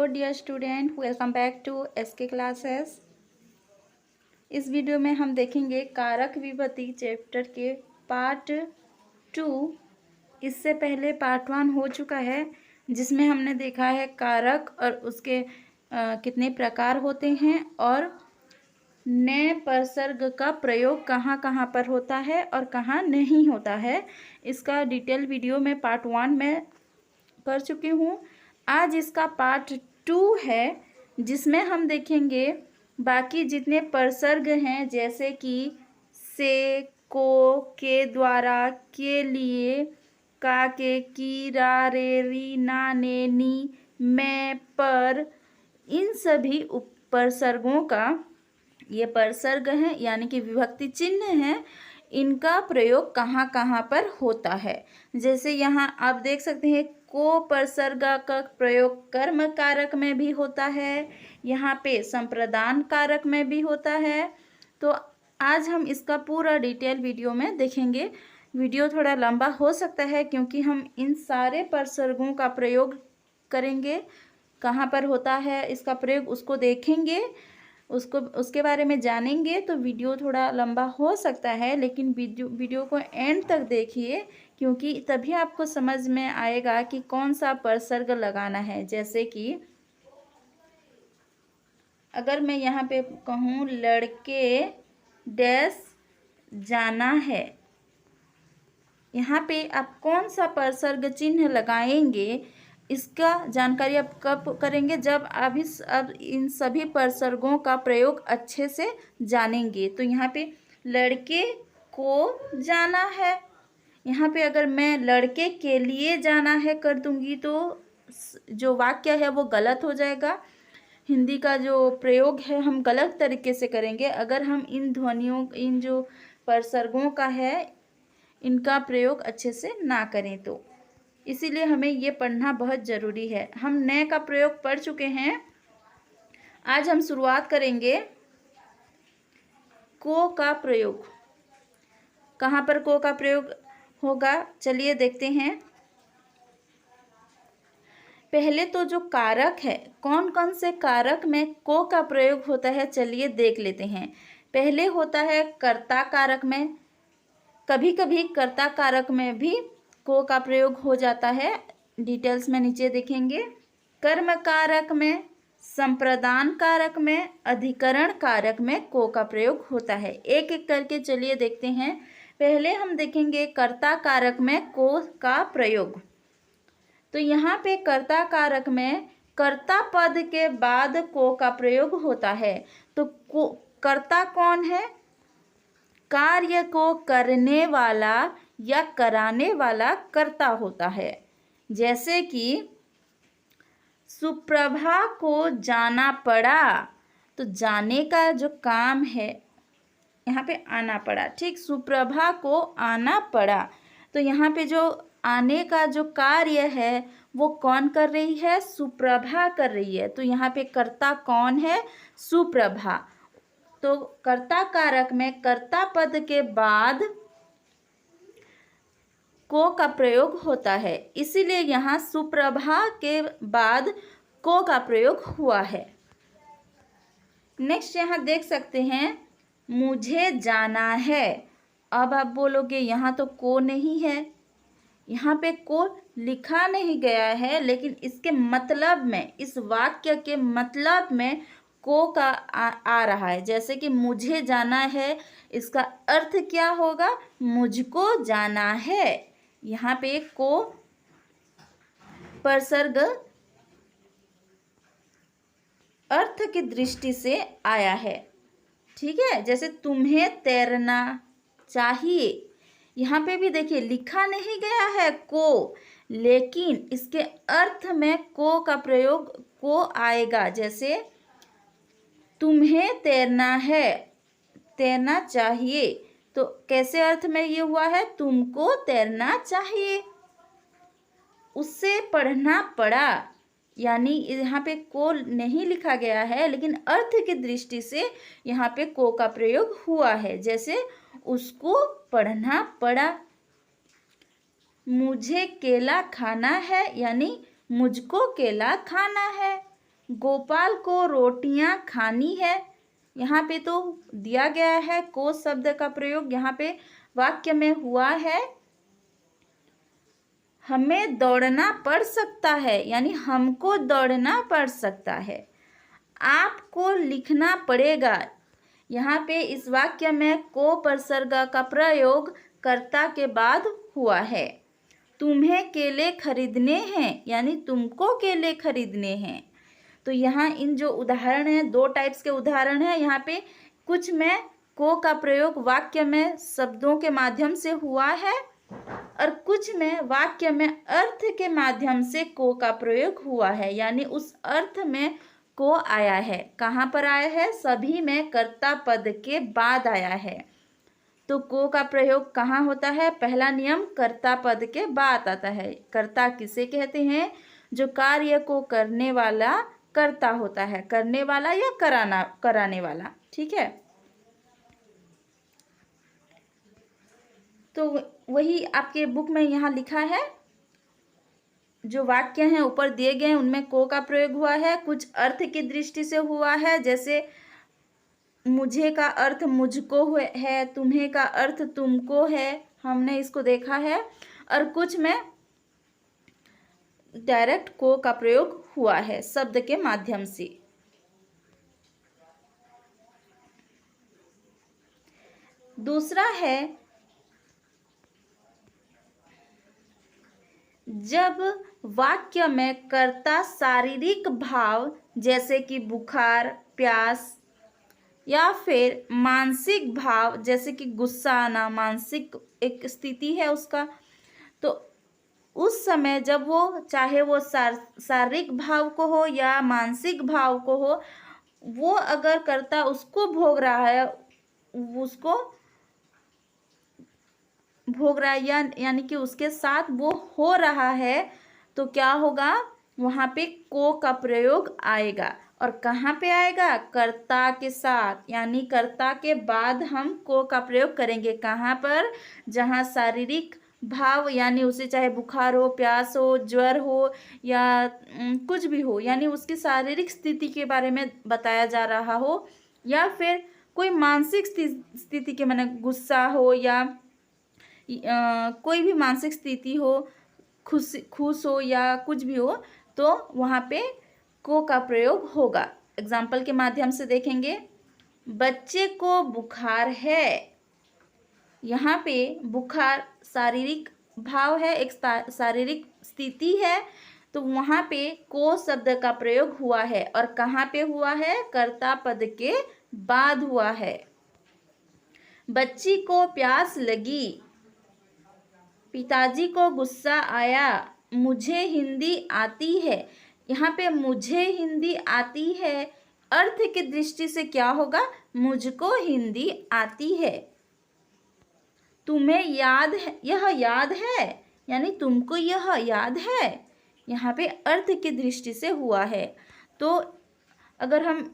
Hello dear student, welcome back to SK classes. इस video में हम देखेंगे कारक विभक्ति चैप्टर के पार्ट 2। इससे पहले पार्ट 1 हो चुका है जिसमें हमने देखा है कारक और उसके कितने प्रकार होते हैं और नए परसर्ग का प्रयोग कहाँ कहाँ पर होता है और कहाँ नहीं होता है। इसका डिटेल वीडियो मैं पार्ट 1 में कर चुकी हूँ। आज इसका पार्ट 2 है जिसमें हम देखेंगे बाकी जितने परसर्ग हैं, जैसे कि से, को, के द्वारा, के लिए, का के, की, रा, रे, री, ना, ने, नी, मैं, पर, इन सभी उपसर्गों का, ये परसर्ग हैं यानी कि विभक्ति चिन्ह हैं, इनका प्रयोग कहाँ कहाँ पर होता है। जैसे यहाँ आप देख सकते हैं को परसर्ग का प्रयोग कर्म कारक में भी होता है, यहाँ पे संप्रदान कारक में भी होता है। तो आज हम इसका पूरा डिटेल वीडियो में देखेंगे। वीडियो थोड़ा लंबा हो सकता है क्योंकि हम इन सारे परसर्गों का प्रयोग करेंगे, कहाँ पर होता है इसका प्रयोग उसको देखेंगे, उसके बारे में जानेंगे। तो वीडियो थोड़ा लंबा हो सकता है, लेकिन वीडियो को एंड तक देखिए क्योंकि तभी आपको समझ में आएगा कि कौन सा परसर्ग लगाना है। जैसे कि अगर मैं यहाँ पे कहूँ लड़के डैश जाना है, यहाँ पे आप कौन सा परसर्ग चिन्ह लगाएंगे इसका जानकारी आप कब करेंगे, जब आप अब इन सभी परसर्गों का प्रयोग अच्छे से जानेंगे। तो यहाँ पे लड़के को जाना है, यहाँ पे अगर मैं लड़के के लिए जाना है कर दूंगी तो जो वाक्य है वो गलत हो जाएगा। हिंदी का जो प्रयोग है हम गलत तरीके से करेंगे अगर हम इन ध्वनियों, इन जो परसर्गों का है इनका प्रयोग अच्छे से ना करें। तो इसीलिए हमें ये पढ़ना बहुत ज़रूरी है। हम नए का प्रयोग पढ़ चुके हैं, आज हम शुरुआत करेंगे को का प्रयोग। कहाँ पर को का प्रयोग होगा चलिए देखते हैं। पहले तो जो कारक है, कौन कौन से कारक में को का प्रयोग होता है चलिए देख लेते हैं। पहले होता है कर्ता कारक में, कभी कभी कर्ता कारक में भी को का प्रयोग हो जाता है, डिटेल्स में नीचे देखेंगे। कर्म कारक में, संप्रदान कारक में, अधिकरण कारक में को का प्रयोग होता है। एक एक करके चलिए देखते हैं। पहले हम देखेंगे कर्ता कारक में को का प्रयोग। तो यहाँ पे कर्ता कारक में कर्ता पद के बाद को का प्रयोग होता है। तो कर्ता कौन है? कार्य को करने वाला या कराने वाला कर्ता होता है। जैसे कि सुप्रभा को जाना पड़ा, तो जाने का जो काम है यहाँ पे आना पड़ा, ठीक, सुप्रभा को आना पड़ा। तो यहाँ पे जो आने का जो कार्य है वो कौन कर रही है? सुप्रभा कर रही है। तो यहाँ पे कर्ता कौन है? सुप्रभा। तो कर्ता कारक में कर्ता पद के बाद को का प्रयोग होता है, इसीलिए यहाँ सुप्रभा के बाद को का प्रयोग हुआ है। नेक्स्ट यहाँ देख सकते हैं मुझे जाना है। अब आप बोलोगे यहाँ तो को नहीं है, यहाँ पे को लिखा नहीं गया है, लेकिन इसके मतलब में, इस वाक्य के मतलब में को का आ रहा है। जैसे कि मुझे जाना है, इसका अर्थ क्या होगा? मुझको जाना है। यहाँ पे को परसर्ग अर्थ की दृष्टि से आया है, ठीक है। जैसे तुम्हें तैरना चाहिए, यहाँ पे भी देखिए लिखा नहीं गया है को, लेकिन इसके अर्थ में को का प्रयोग को आएगा। जैसे तुम्हें तैरना है, तैरना चाहिए, तो कैसे अर्थ में ये हुआ है? तुमको तैरना चाहिए। उससे पढ़ना पड़ा, यानी यहाँ पे को नहीं लिखा गया है, लेकिन अर्थ की दृष्टि से यहाँ पे को का प्रयोग हुआ है। जैसे उसको पढ़ना पड़ा। मुझे केला खाना है, यानी मुझको केला खाना है। गोपाल को रोटियां खानी है। यहाँ पे तो दिया गया है को शब्द का प्रयोग यहाँ पे वाक्य में हुआ है। हमें दौड़ना पड़ सकता है, यानी हमको दौड़ना पड़ सकता है। आपको लिखना पड़ेगा। यहाँ पे इस वाक्य में को उपसर्ग का प्रयोग कर्ता के बाद हुआ है। तुम्हें केले खरीदने हैं, यानी तुमको केले खरीदने हैं। तो यहाँ इन जो उदाहरण हैं, दो टाइप्स के उदाहरण हैं। यहाँ पे कुछ में को का प्रयोग वाक्य में शब्दों के माध्यम से हुआ है और कुछ में वाक्य में अर्थ के माध्यम से को का प्रयोग हुआ है, यानी उस अर्थ में को आया है। कहाँ पर आया है? सभी में कर्ता पद के बाद आया है। तो को का प्रयोग कहाँ होता है? पहला नियम, कर्ता पद के बाद आता है। कर्ता किसे कहते हैं? जो कार्य को करने वाला कर्ता होता है, करने वाला या कराने वाला। ठीक है, तो वही आपके बुक में यहाँ लिखा है। जो वाक्य हैं ऊपर दिए गए हैं उनमें को का प्रयोग हुआ है। कुछ अर्थ की दृष्टि से हुआ है, जैसे मुझे का अर्थ मुझको है, तुम्हें का अर्थ तुमको है, हमने इसको देखा है। और कुछ में डायरेक्ट को का प्रयोग हुआ है शब्द के माध्यम से। दूसरा है, जब वाक्य में कर्ता शारीरिक भाव जैसे कि बुखार, प्यास या फिर मानसिक भाव जैसे कि गुस्सा आना, मानसिक एक स्थिति है उसका, तो उस समय जब वो चाहे वो शारीरिक भाव को हो या मानसिक भाव को हो, वो अगर कर्ता उसको भोग रहा है, उसको भोग रहा है यानी कि उसके साथ वो हो रहा है, तो क्या होगा? वहाँ पे को का प्रयोग आएगा। और कहाँ पे आएगा? कर्ता के साथ, यानी कर्ता के बाद हम को का प्रयोग करेंगे। कहाँ पर? जहाँ शारीरिक भाव, यानी उसे चाहे बुखार हो, प्यास हो, ज्वर हो या कुछ भी हो, यानी उसकी शारीरिक स्थिति के बारे में बताया जा रहा हो, या फिर कोई मानसिक स्थिति के माने गुस्सा हो या कोई भी मानसिक स्थिति हो, खुश हो या कुछ भी हो, तो वहाँ पे को का प्रयोग होगा। एग्जाम्पल के माध्यम से देखेंगे। बच्चे को बुखार है। यहाँ पे बुखार शारीरिक भाव है, एक शारीरिक स्थिति है, तो वहाँ पे को शब्द का प्रयोग हुआ है। और कहाँ पे हुआ है? कर्ता पद के बाद हुआ है। बच्ची को प्यास लगी। पिताजी को गुस्सा आया। मुझे हिंदी आती है। यहाँ पे मुझे हिंदी आती है अर्थ की दृष्टि से क्या होगा? मुझको हिंदी आती है। तुम्हें याद है, यह याद है, यानी तुमको यह याद है। यहाँ पे अर्थ की दृष्टि से हुआ है। तो अगर हम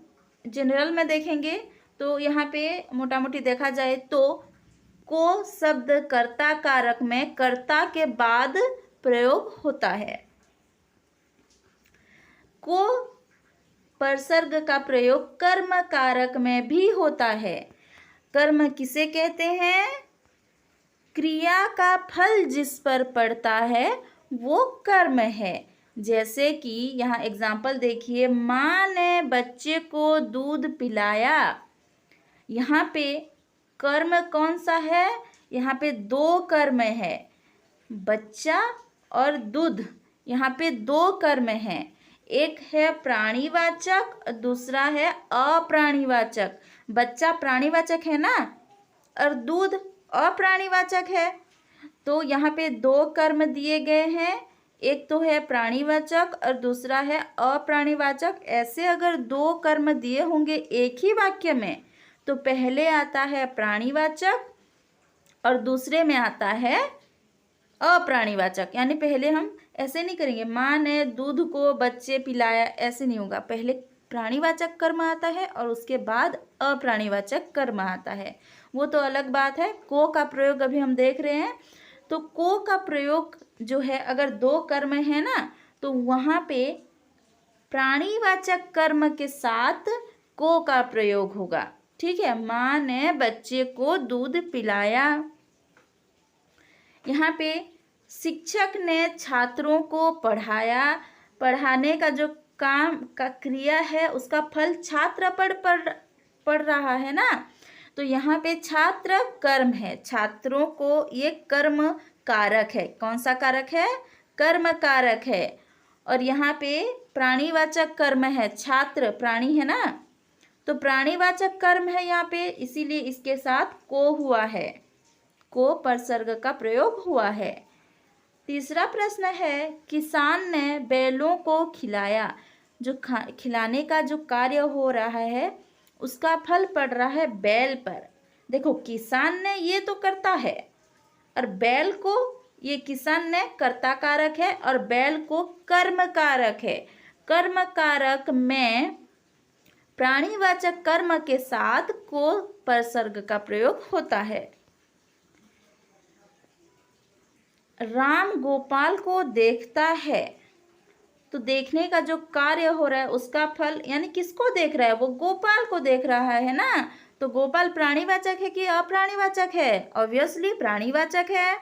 जनरल में देखेंगे तो यहाँ पे मोटा मोटी देखा जाए तो को शब्द कर्ता कारक में कर्ता के बाद प्रयोग होता है। को उपसर्ग का प्रयोग कर्म कारक में भी होता है। कर्म किसे कहते हैं? क्रिया का फल जिस पर पड़ता है वो कर्म है। जैसे कि यहाँ एग्जाम्पल देखिए, माँ ने बच्चे को दूध पिलाया। यहाँ पे कर्म कौन सा है? यहाँ पे दो कर्म है, बच्चा और दूध। यहाँ पे दो कर्म हैं, एक है प्राणीवाचक, दूसरा है अप्राणीवाचक। बच्चा प्राणीवाचक है ना, और दूध अप्राणीवाचक है। तो यहाँ पे दो कर्म दिए गए हैं, एक तो है प्राणीवाचक और दूसरा है अप्राणीवाचक। ऐसे अगर दो कर्म दिए होंगे एक ही वाक्य में, तो पहले आता है प्राणीवाचक और दूसरे में आता है अप्राणीवाचक। यानी पहले हम ऐसे नहीं करेंगे, माँ ने दूध को बच्चे पिलाया, ऐसे नहीं होगा। पहले प्राणीवाचक कर्म आता है और उसके बाद अप्राणीवाचक कर्म आता है, वो तो अलग बात है। को का प्रयोग अभी हम देख रहे हैं। तो को का प्रयोग जो है, अगर दो कर्म है ना, तो वहाँ पे प्राणीवाचक कर्म के साथ को का प्रयोग होगा। ठीक है, माँ ने बच्चे को दूध पिलाया। यहाँ पे शिक्षक ने छात्रों को पढ़ाया। पढ़ाने का जो काम का क्रिया है उसका फल छात्र पढ़ रहा है ना, तो यहाँ पे छात्र कर्म है। छात्रों को ये कर्म कारक है। कौन सा कारक है? कर्म कारक है। और यहाँ पे प्राणीवाचक कर्म है। छात्र प्राणी है ना, तो प्राणीवाचक कर्म है यहाँ पे, इसीलिए इसके साथ को हुआ है। को परसर्ग का प्रयोग हुआ है। तीसरा प्रश्न है, किसान ने बैलों को खिलाया। जो खिलाने का जो कार्य हो रहा है उसका फल पड़ रहा है बैल पर। देखो, किसान ने ये तो करता है, और बैल को ये किसान ने कर्ता कारक है और बैल को कर्म कारक है। कर्म कारक में प्राणीवाचक कर्म के साथ को परसर्ग का प्रयोग होता है। राम गोपाल को देखता है, तो देखने का जो कार्य हो रहा है उसका फल, यानी किसको देख रहा है? वो गोपाल को देख रहा है ना, तो गोपाल प्राणीवाचक है कि अप्राणीवाचक है? ऑब्वियसली प्राणीवाचक है।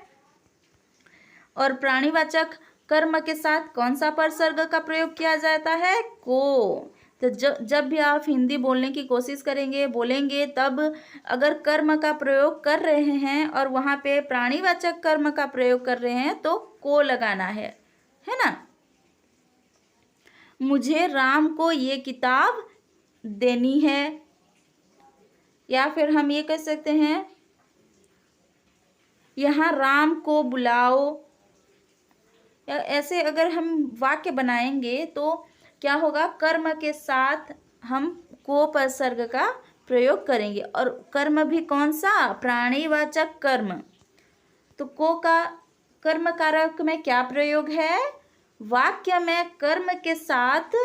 और प्राणीवाचक कर्म के साथ कौन सा परसर्ग का प्रयोग किया जाता है? को। तो जब भी आप हिंदी बोलने की कोशिश करेंगे, बोलेंगे, तब अगर कर्म का प्रयोग कर रहे हैं और वहाँ पे प्राणीवाचक कर्म का प्रयोग कर रहे हैं तो को लगाना है ना। मुझे राम को ये किताब देनी है, या फिर हम ये कह सकते हैं, यहाँ राम को बुलाओ। या ऐसे अगर हम वाक्य बनाएंगे तो क्या होगा? कर्म के साथ हम को परसर्ग का प्रयोग करेंगे, और कर्म भी कौन सा? प्राणीवाचक कर्म। तो को का कर्म कारक में क्या प्रयोग है? वाक्य में कर्म के साथ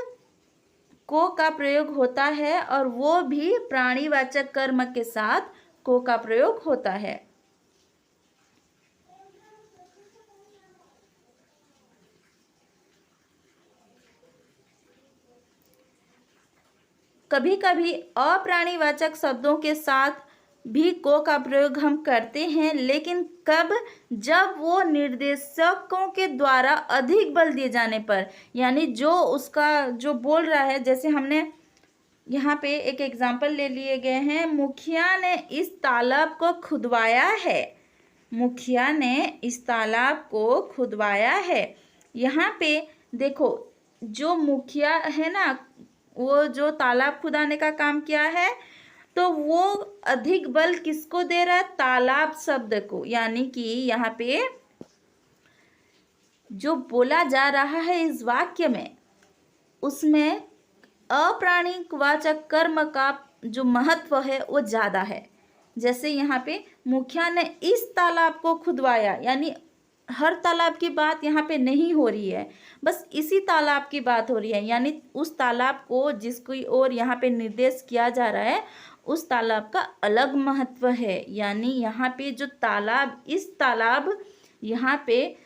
को का प्रयोग होता है, और वो भी प्राणीवाचक कर्म के साथ को का प्रयोग होता है। कभी कभी अप्राणीवाचक शब्दों के साथ भी को का प्रयोग हम करते हैं, लेकिन कब? जब वो निर्देशकों के द्वारा अधिक बल दिए जाने पर, यानी जो उसका जो बोल रहा है, जैसे हमने यहाँ पे एक एग्जाम्पल ले लिए गए हैं, मुखिया ने इस तालाब को खुदवाया है। मुखिया ने इस तालाब को खुदवाया है। यहाँ पे देखो, जो मुखिया है ना, वो जो तालाब खुदाने का काम किया है, तो वो अधिक बल किसको दे रहा है? तालाब शब्द को। यानी कि यहाँ पे जो बोला जा रहा है इस वाक्य में, उसमें अप्राणीवाचक कर्म का जो महत्व है वो ज़्यादा है। जैसे यहाँ पे मुखिया ने इस तालाब को खुदवाया, यानी हर तालाब की बात यहाँ पे नहीं हो रही है, बस इसी तालाब की बात हो रही है। यानी उस तालाब को जिसकी ओर यहाँ पे निर्देश किया जा रहा है, उस तालाब का अलग महत्व है। यानी यहाँ पे जो तालाब, इस तालाब, यहाँ पे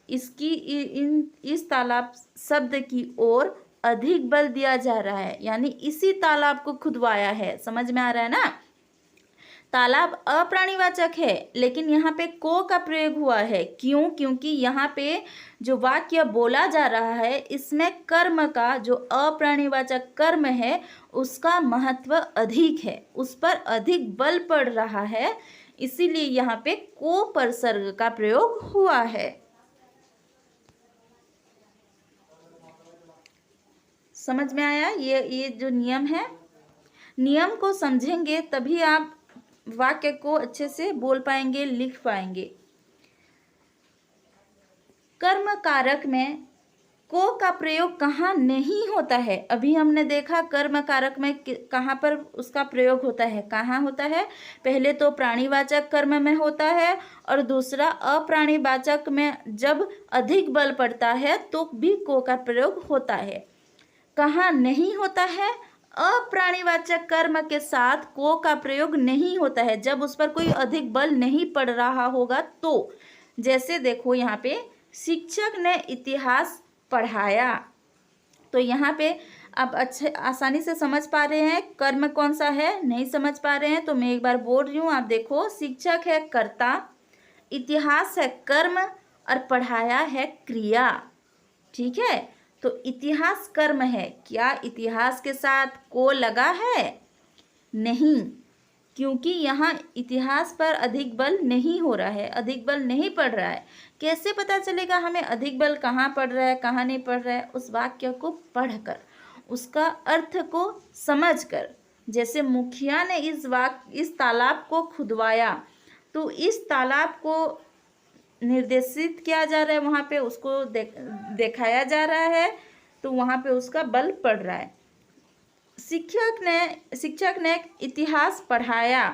इसकी इस तालाब शब्द की ओर अधिक बल दिया जा रहा है, यानी इसी तालाब को खुदवाया है। समझ में आ रहा है ना? तालाब अप्राणीवाचक है, लेकिन यहाँ पे को का प्रयोग हुआ है। क्यों? क्योंकि यहाँ पे जो वाक्य बोला जा रहा है, इसमें कर्म का जो अप्राणीवाचक कर्म है उसका महत्व अधिक है, उस पर अधिक बल पड़ रहा है, इसीलिए यहाँ पे को परसर्ग का प्रयोग हुआ है। समझ में आया? ये जो नियम है, नियम को समझेंगे तभी आप वाक्य को अच्छे से बोल पाएंगे, लिख पाएंगे। कर्म कारक में को का प्रयोग कहाँ नहीं होता है? अभी हमने देखा कर्म कारक में कहाँ पर उसका प्रयोग होता है, कहाँ होता है? पहले तो प्राणीवाचक कर्म में होता है, और दूसरा अप्राणीवाचक में जब अधिक बल पड़ता है तो भी को का प्रयोग होता है। कहाँ नहीं होता है? अप्राणीवाचक कर्म के साथ को का प्रयोग नहीं होता है, जब उस पर कोई अधिक बल नहीं पड़ रहा होगा तो। जैसे देखो, यहाँ पे शिक्षक ने इतिहास पढ़ाया, तो यहाँ पे आप अच्छे आसानी से समझ पा रहे हैं कर्म कौन सा है? नहीं समझ पा रहे हैं तो मैं एक बार बोल रही हूँ, आप देखो। शिक्षक है कर्ता, इतिहास है कर्म और पढ़ाया है क्रिया। ठीक है, तो इतिहास कर्म है। क्या इतिहास के साथ को लगा है? नहीं, क्योंकि यहाँ इतिहास पर अधिक बल नहीं हो रहा है, अधिक बल नहीं पड़ रहा है। कैसे पता चलेगा हमें अधिक बल कहाँ पड़ रहा है, कहाँ नहीं पड़ रहा है? उस वाक्य को पढ़कर, उसका अर्थ को समझकर। जैसे मुखिया ने इस तालाब को खुदवाया, तो इस तालाब को निर्देशित किया जा रहा है, वहाँ पे उसको दिखाया जा रहा है, तो वहाँ पे उसका बल पड़ रहा है। शिक्षक ने इतिहास पढ़ाया,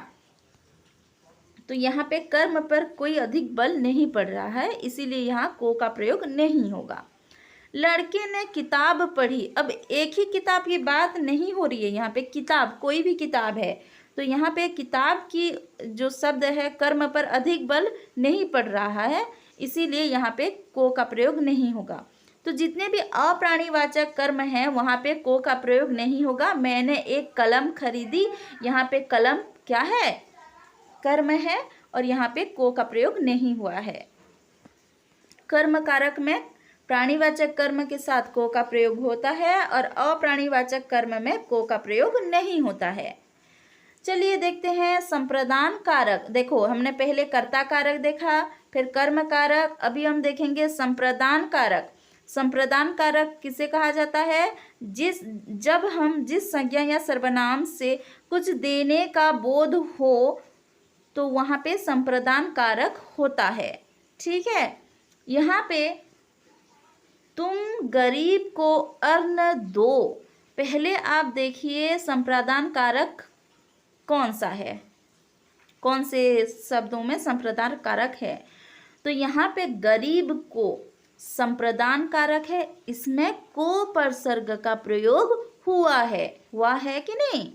तो यहाँ पे कर्म पर कोई अधिक बल नहीं पड़ रहा है, इसीलिए यहाँ को का प्रयोग नहीं होगा। लड़के ने किताब पढ़ी, अब एक ही किताब की बात नहीं हो रही है यहाँ पे, किताब कोई भी किताब है, तो यहाँ पे किताब की जो शब्द है कर्म पर अधिक बल नहीं पड़ रहा है, इसीलिए यहाँ पे को का प्रयोग नहीं होगा। तो जितने भी अप्राणीवाचक कर्म हैं वहाँ पे को का प्रयोग नहीं होगा। मैंने एक कलम खरीदी, यहाँ पे कलम क्या है? कर्म है, और यहाँ पे को का प्रयोग नहीं हुआ है। कर्म कारक में प्राणीवाचक कर्म के साथ को का प्रयोग होता है और अप्राणीवाचक कर्म में को का प्रयोग नहीं होता है। चलिए देखते हैं संप्रदान कारक। देखो हमने पहले कर्ता कारक देखा, फिर कर्म कारक, अभी हम देखेंगे संप्रदान कारक। संप्रदान कारक किसे कहा जाता है? जब हम जिस संज्ञा या सर्वनाम से कुछ देने का बोध हो तो वहाँ पे संप्रदान कारक होता है। ठीक है, यहाँ पे तुम गरीब को अन्न दो, पहले आप देखिए संप्रदान कारक कौन सा है, कौन से शब्दों में संप्रदान कारक है। तो यहाँ पे गरीब को संप्रदान कारक है, इसमें को परसर्ग का प्रयोग हुआ है कि नहीं?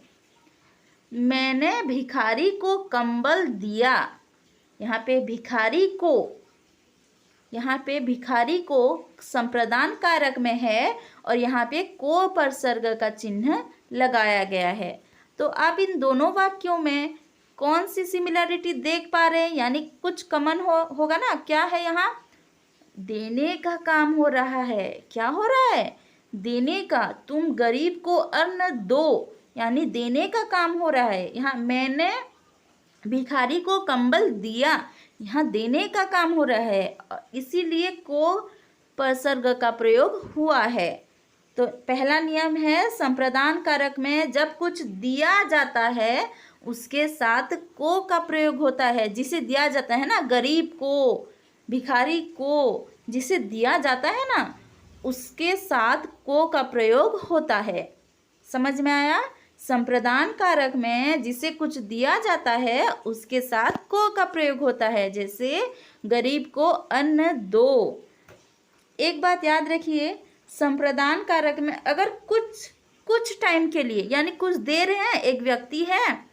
मैंने भिखारी को कंबल दिया, यहाँ पे भिखारी को संप्रदान कारक में है और यहाँ पे को परसर्ग का चिन्ह लगाया गया है। तो आप इन दोनों वाक्यों में कौन सी सिमिलरिटी देख पा रहे हैं? यानी कुछ कॉमन होगा ना। क्या है यहाँ? देने का काम हो रहा है। क्या हो रहा है? देने का। तुम गरीब को अन्न दो, यानी देने का काम हो रहा है। यहाँ मैंने भिखारी को कंबल दिया, यहाँ देने का काम हो रहा है, इसीलिए को परसर्ग का प्रयोग हुआ है। तो पहला नियम है संप्रदान कारक में जब कुछ दिया जाता है उसके साथ को का प्रयोग होता है। जिसे दिया जाता है ना, गरीब को, भिखारी को जिसे दिया जाता है ना, उसके साथ को का प्रयोग होता है। समझ में आया? संप्रदान कारक में जिसे कुछ दिया जाता है उसके साथ को का प्रयोग होता है। जैसे गरीब को अन्न दो। एक बात याद रखिए, संप्रदान कारक में अगर कुछ टाइम के लिए, यानी कुछ दे रहे हैं, एक व्यक्ति है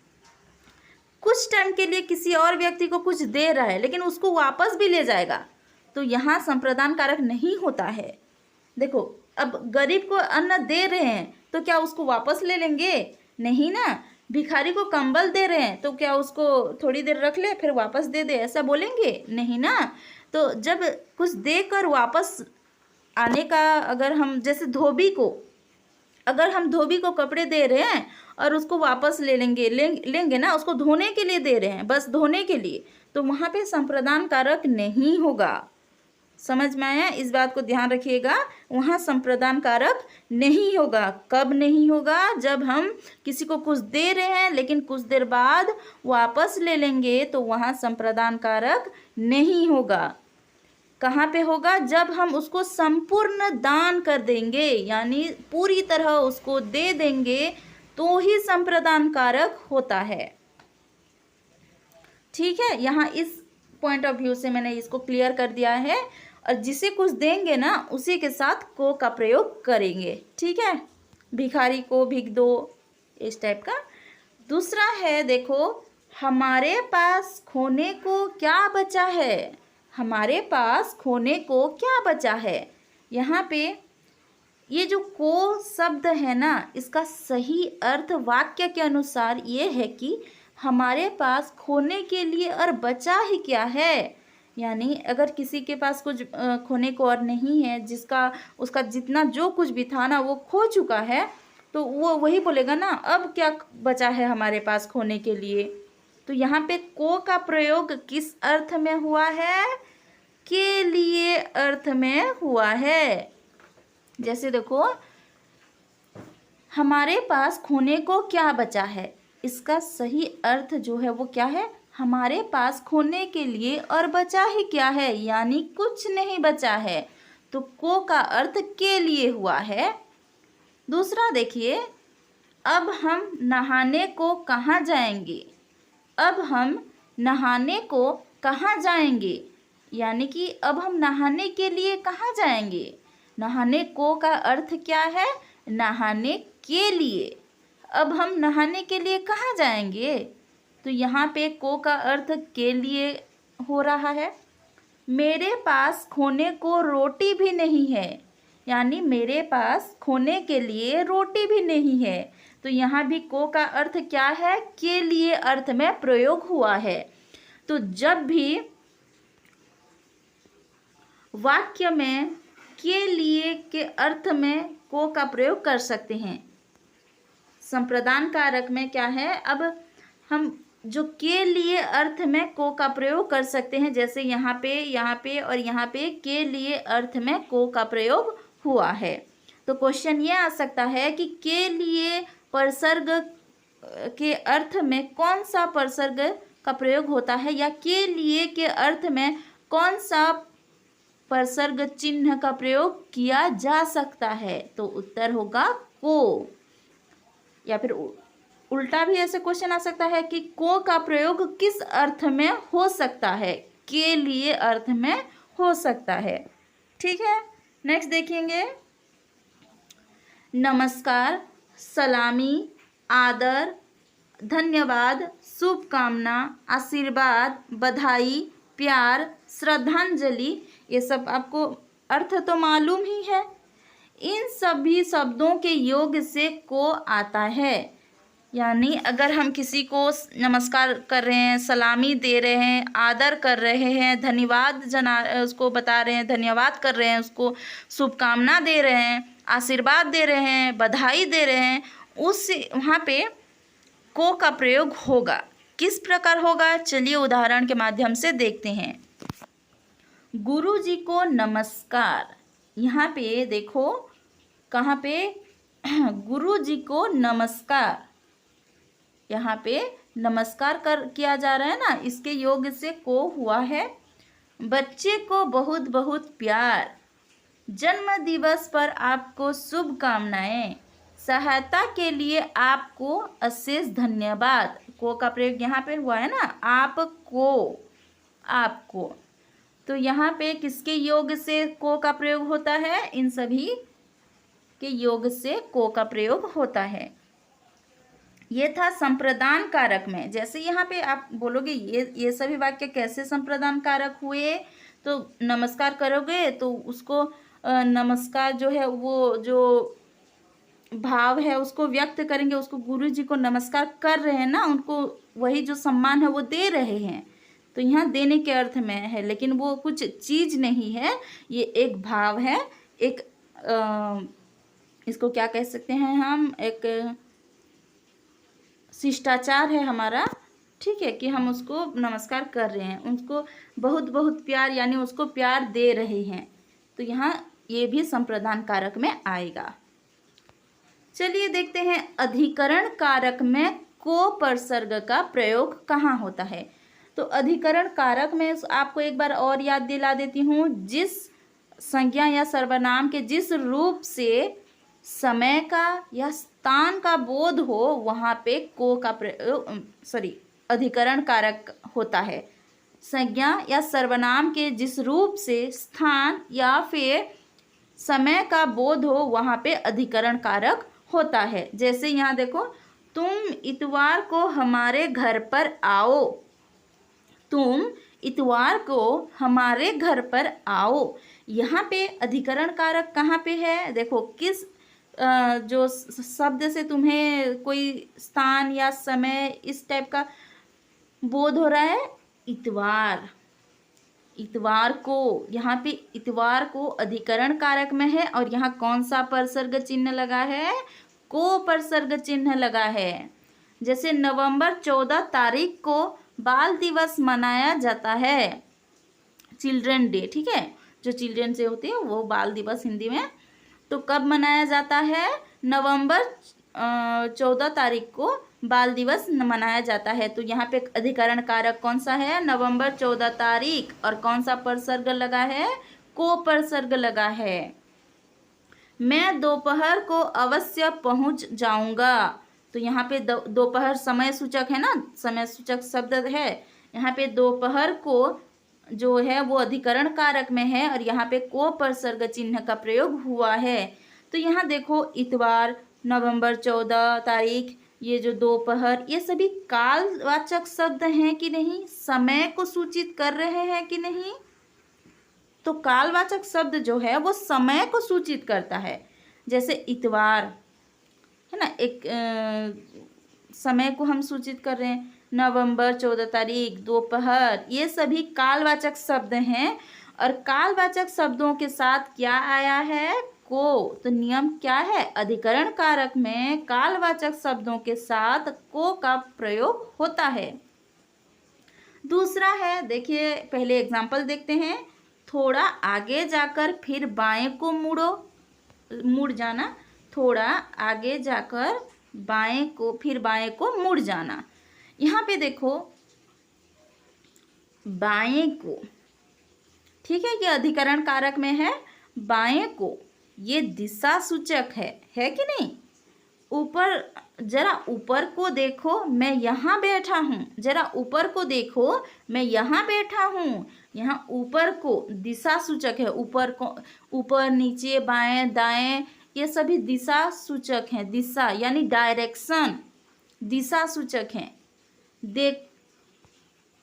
कुछ टाइम के लिए किसी और व्यक्ति को कुछ दे रहा है लेकिन उसको वापस भी ले जाएगा, तो यहाँ संप्रदान कारक नहीं होता है। देखो अब गरीब को अन्न दे रहे हैं तो क्या उसको वापस ले लेंगे? नहीं ना। भिखारी को कंबल दे रहे हैं तो क्या उसको थोड़ी देर रख ले फिर वापस दे दे, ऐसा बोलेंगे? नहीं ना। तो जब कुछ देकर वापस आने का, अगर हम जैसे अगर हम धोबी को कपड़े दे रहे हैं और उसको वापस लेंगे ना, उसको धोने के लिए दे रहे हैं, बस धोने के लिए, तो वहाँ पे संप्रदान कारक नहीं होगा। समझ में आया? इस बात को ध्यान रखिएगा, वहाँ संप्रदान कारक नहीं होगा। कब नहीं होगा? जब हम किसी को कुछ दे रहे हैं लेकिन कुछ देर बाद वापस ले लेंगे, तो वहाँ संप्रदान कारक नहीं होगा। कहाँ पे होगा? जब हम उसको संपूर्ण दान कर देंगे, यानी पूरी तरह उसको दे देंगे, तो ही संप्रदान कारक होता है। ठीक है, यहाँ इस पॉइंट ऑफ व्यू से मैंने इसको क्लियर कर दिया है। और जिसे कुछ देंगे ना उसी के साथ को का प्रयोग करेंगे। ठीक है, भिखारी को भिख दो, इस टाइप का। दूसरा है, देखो, हमारे पास खोने को क्या बचा है? हमारे पास खोने को क्या बचा है? यहाँ पे ये जो को शब्द है ना, इसका सही अर्थ वाक्य के अनुसार ये है कि हमारे पास खोने के लिए और बचा ही क्या है। यानी अगर किसी के पास कुछ खोने को और नहीं है, जिसका उसका जितना जो कुछ भी था ना वो खो चुका है, तो वो वही बोलेगा ना, अब क्या बचा है हमारे पास खोने के लिए। तो यहाँ पे को का प्रयोग किस अर्थ में हुआ है? के लिए अर्थ में हुआ है। जैसे देखो, हमारे पास खोने को क्या बचा है, इसका सही अर्थ जो है वो क्या है? हमारे पास खोने के लिए और बचा ही क्या है, यानी कुछ नहीं बचा है। तो को का अर्थ के लिए हुआ है। दूसरा देखिए, अब हम नहाने को कहाँ जाएंगे? अब हम नहाने को कहाँ जाएंगे, यानी कि अब हम नहाने के लिए कहाँ जाएंगे। नहाने को का अर्थ क्या है? नहाने के लिए। अब हम नहाने के लिए कहाँ जाएंगे? तो यहाँ पे को का अर्थ के लिए हो रहा है। मेरे पास खोने को रोटी भी नहीं है, यानी मेरे पास खोने के लिए रोटी भी नहीं है। तो यहाँ भी को का अर्थ क्या है? के लिए अर्थ में प्रयोग हुआ है। तो जब भी वाक्य में के लिए के अर्थ में को का प्रयोग कर सकते हैं। संप्रदान कारक में क्या है, अब हम जो के लिए अर्थ में को का प्रयोग कर सकते हैं, जैसे यहाँ पे और यहाँ पे के लिए अर्थ में को का प्रयोग हुआ है। तो क्वेश्चन ये आ सकता है कि के लिए परसर्ग के अर्थ में कौन सा परसर्ग का प्रयोग होता है, या के लिए के अर्थ में कौन सा परसर्ग चिन्ह का प्रयोग किया जा सकता है। तो उत्तर होगा को। या फिर उल्टा भी ऐसे क्वेश्चन आ सकता है कि को का प्रयोग किस अर्थ में हो सकता है, के लिए अर्थ में हो सकता है। ठीक है, नेक्स्ट देखेंगे। नमस्कार, सलामी, आदर, धन्यवाद, शुभकामना, आशीर्वाद, बधाई, प्यार, श्रद्धांजलि, ये सब आपको अर्थ तो मालूम ही है। इन सभी शब्दों के योग से को आता है। यानी अगर हम किसी को नमस्कार कर रहे हैं, सलामी दे रहे हैं, आदर कर रहे हैं, धन्यवाद उसको बता रहे हैं, धन्यवाद कर रहे हैं, उसको शुभकामना दे रहे हैं, आशीर्वाद दे रहे हैं, बधाई दे रहे हैं, उस वहाँ पे को का प्रयोग होगा। किस प्रकार होगा, चलिए उदाहरण के माध्यम से देखते हैं। गुरु जी को नमस्कार। यहाँ पे देखो, कहाँ पे गुरु जी को नमस्कार, यहाँ पे नमस्कार किया जा रहा है ना, इसके योग से को हुआ है। बच्चे को बहुत बहुत प्यार, जन्म दिवस पर आपको शुभकामनाएं, सहायता के लिए आपको अशेष धन्यवाद। को का प्रयोग यहाँ पे हुआ है ना, आपको। तो यहाँ पे किसके योग से को का प्रयोग होता है? इन सभी के योग से को का प्रयोग होता है। ये था संप्रदान कारक में। जैसे यहाँ पे आप बोलोगे ये सभी वाक्य कैसे संप्रदान कारक हुए, तो नमस्कार करोगे तो उसको नमस्कार जो है वो जो भाव है उसको व्यक्त करेंगे, उसको गुरु जी को नमस्कार कर रहे हैं ना, उनको वही जो सम्मान है वो दे रहे हैं। तो यहाँ देने के अर्थ में है, लेकिन वो कुछ चीज़ नहीं है, ये एक भाव है, एक इसको क्या कह सकते हैं हम, एक शिष्टाचार है हमारा। ठीक है, कि हम उसको नमस्कार कर रहे हैं, उसको बहुत बहुत प्यार, यानी उसको प्यार दे रहे हैं। तो यहाँ ये भी संप्रदान कारक में आएगा। चलिए देखते हैं अधिकरण कारक में को परसर्ग का प्रयोग कहाँ होता है। तो अधिकरण कारक में आपको एक बार और याद दिला देती हूँ, जिस संज्ञा या सर्वनाम के जिस रूप से समय का या स्थान का बोध हो, वहाँ पे को का अधिकरण कारक होता है। संज्ञा या सर्वनाम के जिस रूप से स्थान या फिर समय का बोध हो, वहाँ पे अधिकरण कारक होता है। जैसे यहाँ देखो, तुम इतवार को हमारे घर पर आओ, तुम इतवार को हमारे घर पर आओ। यहाँ पे अधिकरण कारक कहाँ पे है? देखो किस जो शब्द से तुम्हें कोई स्थान या समय इस टाइप का बोध हो रहा है? इतवार। इतवार को, यहाँ पे इतवार को अधिकरण कारक में है और यहाँ कौन सा परसर्ग चिन्ह लगा है? को परसर्ग चिन्ह लगा है। जैसे नवंबर 14 तारीख को बाल दिवस मनाया जाता है, चिल्ड्रन डे, ठीक है, जो चिल्ड्रन से होती है वो बाल दिवस हिंदी में। तो कब मनाया जाता है? नवंबर 14 तारीख को बाल दिवस मनाया जाता है। तो यहाँ पे अधिकरण कारक कौन सा है? नवंबर 14 तारीख। और कौन सा परसर्ग लगा है? को परसर्ग लगा है। मैं दोपहर को अवश्य पहुंच जाऊंगा। तो यहाँ पे दोपहर समय सूचक है ना, समय सूचक शब्द है। यहाँ पे दोपहर को जो है वो अधिकरण कारक में है और यहाँ पे को परसर्ग चिन्ह का प्रयोग हुआ है। तो यहाँ देखो इतवार, नवंबर 14 तारीख, ये जो दोपहर, ये सभी कालवाचक शब्द हैं कि नहीं? समय को सूचित कर रहे हैं कि नहीं? तो कालवाचक शब्द जो है वो समय को सूचित करता है। जैसे इतवार है ना, एक समय को हम सूचित कर रहे हैं। नवंबर 14 तारीख, दोपहर, ये सभी कालवाचक शब्द हैं। और कालवाचक शब्दों के साथ क्या आया है? को। तो नियम क्या है? अधिकरण कारक में कालवाचक शब्दों के साथ को का प्रयोग होता है। दूसरा है, देखिए पहले एग्जाम्पल देखते हैं। थोड़ा आगे जाकर फिर बाएं को मुड़ो, मुड़ जाना। थोड़ा आगे जाकर बाएं को फिर बाएं को मुड़ जाना। यहाँ पे देखो बाएं को, ठीक है, ये अधिकरण कारक में है। बाएं को ये दिशा सूचक है कि नहीं? ऊपर, जरा ऊपर को देखो, मैं यहाँ बैठा हूँ। जरा ऊपर को देखो, मैं यहाँ बैठा हूँ। यहाँ ऊपर को दिशा सूचक है। ऊपर को, ऊपर, नीचे, बाएं, दाएं, ये सभी दिशा सूचक हैं। दिशा यानी डायरेक्शन, दिशा सूचक हैं।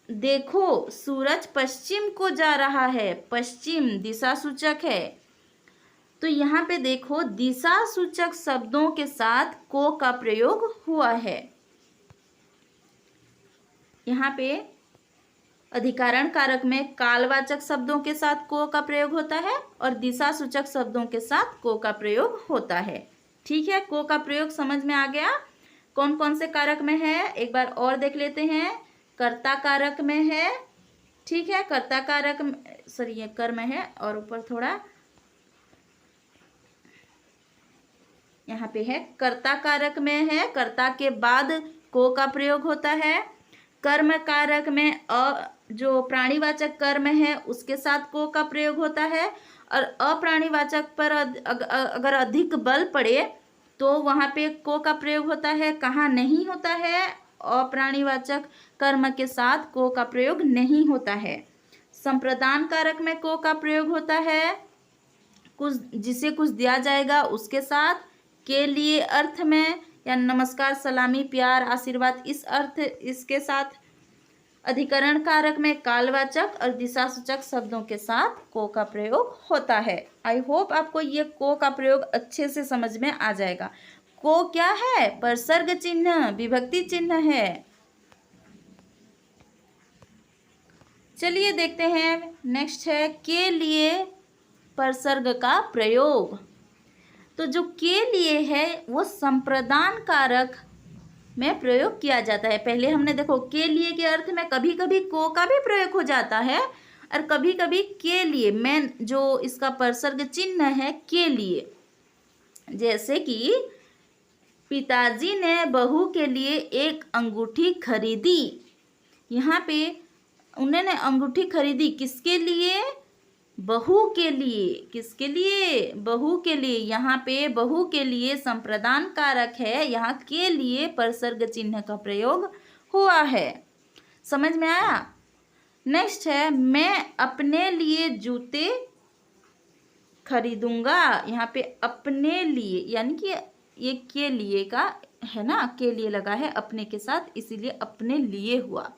देखो सूरज पश्चिम को जा रहा है। पश्चिम दिशा सूचक है। तो यहाँ पे देखो दिशा सूचक शब्दों के साथ को का प्रयोग हुआ है। यहाँ पे अधिकरण कारक में कालवाचक शब्दों के साथ को का प्रयोग होता है और दिशा सूचक शब्दों के साथ को का प्रयोग होता है। ठीक है, को का प्रयोग समझ में आ गया। कौन कौन से कारक में है एक बार और देख लेते हैं। कर्ता कारक में है, ठीक है, कर्ता कारक, सॉरी ये कर में है और ऊपर थोड़ा यहाँ पे है। कर्ता कारक में है, कर्ता के बाद को का प्रयोग होता है। कर्म कारक में जो प्राणीवाचक कर्म है उसके साथ को का प्रयोग होता है। और अप्राणीवाचक पर अगर अधिक बल पड़े तो वहाँ पे को का प्रयोग होता है। कहाँ नहीं होता है? अप्राणीवाचक कर्म के साथ को का प्रयोग नहीं होता है। संप्रदान कारक में को का प्रयोग होता है। कुछ, जिसे कुछ दिया जाएगा उसके साथ। के लिए अर्थ में या नमस्कार, सलामी, प्यार, आशीर्वाद, इस अर्थ, इसके साथ। अधिकरण कारक में कालवाचक और दिशासूचक शब्दों के साथ को का प्रयोग होता है। आई होप आपको ये को का प्रयोग अच्छे से समझ में आ जाएगा। को क्या है? परसर्ग चिन्ह, विभक्ति चिन्ह है। चलिए देखते हैं, नेक्स्ट है के लिए परसर्ग का प्रयोग। तो जो के लिए है वो संप्रदान कारक में प्रयोग किया जाता है। पहले हमने देखो के लिए के अर्थ में कभी कभी को का भी प्रयोग हो जाता है और कभी कभी के लिए, मेन जो इसका परसर्ग चिन्ह है के लिए। जैसे कि पिताजी ने बहू के लिए एक अंगूठी खरीदी। यहाँ पे उन्होंने अंगूठी खरीदी किसके लिए? बहू के लिए। किसके लिए? बहू के लिए। यहाँ पे बहू के लिए संप्रदान कारक है, यहाँ के लिए परसर्ग चिन्ह का प्रयोग हुआ है। समझ में आया? नेक्स्ट है मैं अपने लिए जूते खरीदूंगा। यहाँ पे अपने लिए यानी कि ये के लिए का है ना, के लिए लगा है अपने के साथ, इसीलिए अपने लिए हुआ।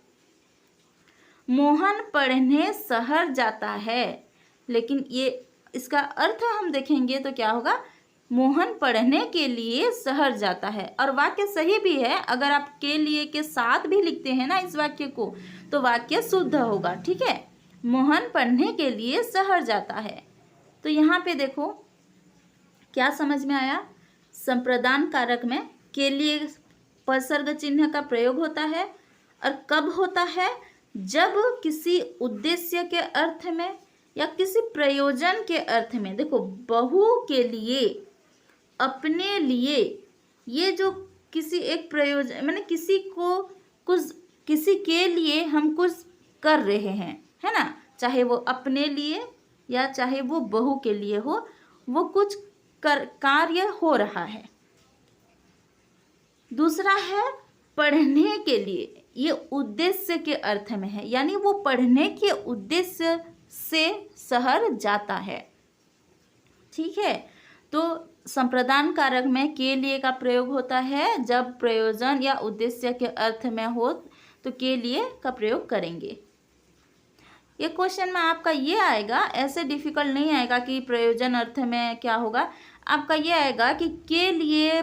मोहन पढ़ने शहर जाता है, लेकिन ये इसका अर्थ हम देखेंगे तो क्या होगा, मोहन पढ़ने के लिए शहर जाता है। और वाक्य सही भी है, अगर आप के लिए के साथ भी लिखते हैं ना इस वाक्य को तो वाक्य शुद्ध होगा। ठीक है, मोहन पढ़ने के लिए शहर जाता है। तो यहाँ पे देखो क्या समझ में आया, संप्रदान कारक में के लिए उपसर्ग चिन्ह का प्रयोग होता है। और कब होता है, जब किसी उद्देश्य के अर्थ में या किसी प्रयोजन के अर्थ में। देखो बहु के लिए, अपने लिए, ये जो किसी एक प्रयोजन माने किसी को कुछ, किसी के लिए हम कुछ कर रहे हैं, है ना, चाहे वो अपने लिए या चाहे वो बहू के लिए हो, वो कुछ कार्य हो रहा है। दूसरा है पढ़ने के लिए, ये उद्देश्य के अर्थ में है, यानी वो पढ़ने के उद्देश्य से शहर जाता है। ठीक है, तो संप्रदान कारक में के लिए का प्रयोग होता है जब प्रयोजन या उद्देश्य के अर्थ में हो तो के लिए का प्रयोग करेंगे। ये क्वेश्चन में आपका ये आएगा, ऐसे डिफिकल्ट नहीं आएगा कि प्रयोजन अर्थ में क्या होगा, आपका ये आएगा कि के लिए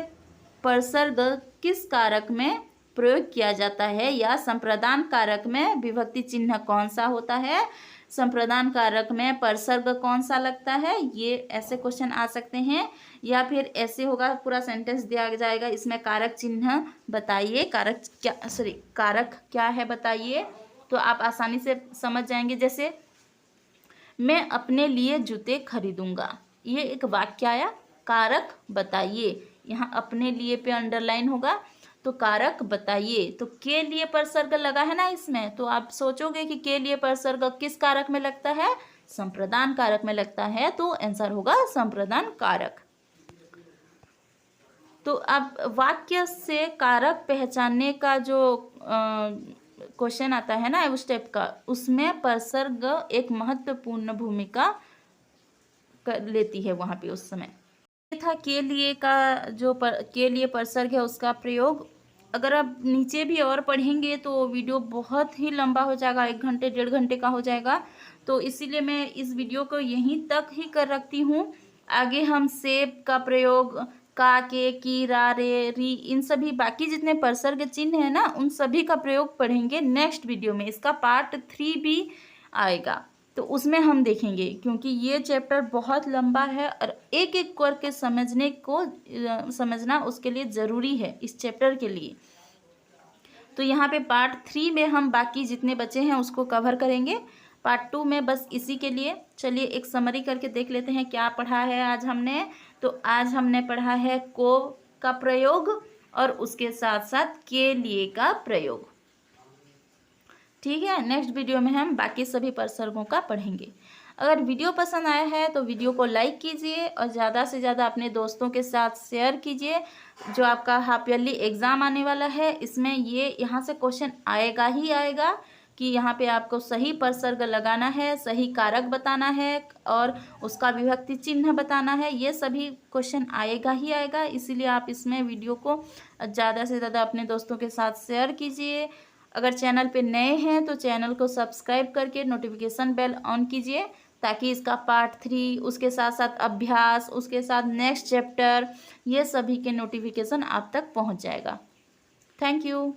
परसर्ग किस कारक में प्रयोग किया जाता है, या संप्रदान कारक में विभक्ति चिन्ह कौन सा होता है, संप्रदान कारक में परसर्ग कौन सा लगता है। ये ऐसे क्वेश्चन आ सकते हैं, या फिर ऐसे होगा पूरा सेंटेंस दिया जाएगा, इसमें कारक चिन्ह बताइए, कारक क्या है बताइए, तो आप आसानी से समझ जाएंगे। जैसे मैं अपने लिए जूते खरीदूंगा, ये एक वाक्य आया, कारक बताइए, यहाँ अपने लिए पे अंडरलाइन होगा तो कारक बताइए। तो के लिए परसर्ग लगा है ना इसमें, तो आप सोचोगे कि के लिए परसर्ग किस कारक में लगता है, संप्रदान कारक में लगता है, तो आंसर होगा संप्रदान कारक। तो अब वाक्य से कारक पहचानने का जो क्वेश्चन आता है ना उस टाइप का, उसमें परसर्ग एक महत्वपूर्ण भूमिका लेती है वहाँ पे उस समय। ये था के लिए का जो के लिए परसर्ग है उसका प्रयोग। अगर आप नीचे भी और पढ़ेंगे तो वीडियो बहुत ही लंबा हो जाएगा, 1 घंटे 1.5 घंटे का हो जाएगा, तो इसीलिए मैं इस वीडियो को यहीं तक ही कर रखती हूँ। आगे हम सेब का प्रयोग, का, के, की, रा, रे, री, इन सभी बाकी जितने परसर्ग चिन्ह है ना उन सभी का प्रयोग पढ़ेंगे नेक्स्ट वीडियो में। इसका पार्ट 3 भी आएगा तो उसमें हम देखेंगे, क्योंकि ये चैप्टर बहुत लंबा है और एक एक करके समझना उसके लिए ज़रूरी है इस चैप्टर के लिए। तो यहाँ पे पार्ट 3 में हम बाकी जितने बचे हैं उसको कवर करेंगे, पार्ट 2 में बस इसी के लिए। चलिए एक समरी करके देख लेते हैं क्या पढ़ा है आज हमने। तो आज हमने पढ़ा है को का प्रयोग और उसके साथ साथ के लिए का प्रयोग। ठीक है, नेक्स्ट वीडियो में हम बाकी सभी परसर्गों का पढ़ेंगे। अगर वीडियो पसंद आया है तो वीडियो को लाइक कीजिए और ज़्यादा से ज़्यादा अपने दोस्तों के साथ शेयर कीजिए। जो आपका हाफ ईयरली एग्ज़ाम आने वाला है इसमें ये यहाँ से क्वेश्चन आएगा ही आएगा कि यहाँ पे आपको सही परसर्ग लगाना है, सही कारक बताना है और उसका विभक्ति चिन्ह बताना है। ये सभी क्वेश्चन आएगा ही आएगा, इसीलिए आप इसमें वीडियो को ज़्यादा से ज़्यादा अपने दोस्तों के साथ शेयर कीजिए। अगर चैनल पे नए हैं तो चैनल को सब्सक्राइब करके नोटिफिकेशन बेल ऑन कीजिए, ताकि इसका पार्ट 3 उसके साथ साथ अभ्यास, उसके साथ नेक्स्ट चैप्टर, ये सभी के नोटिफिकेशन आप तक पहुंच जाएगा। Thank you.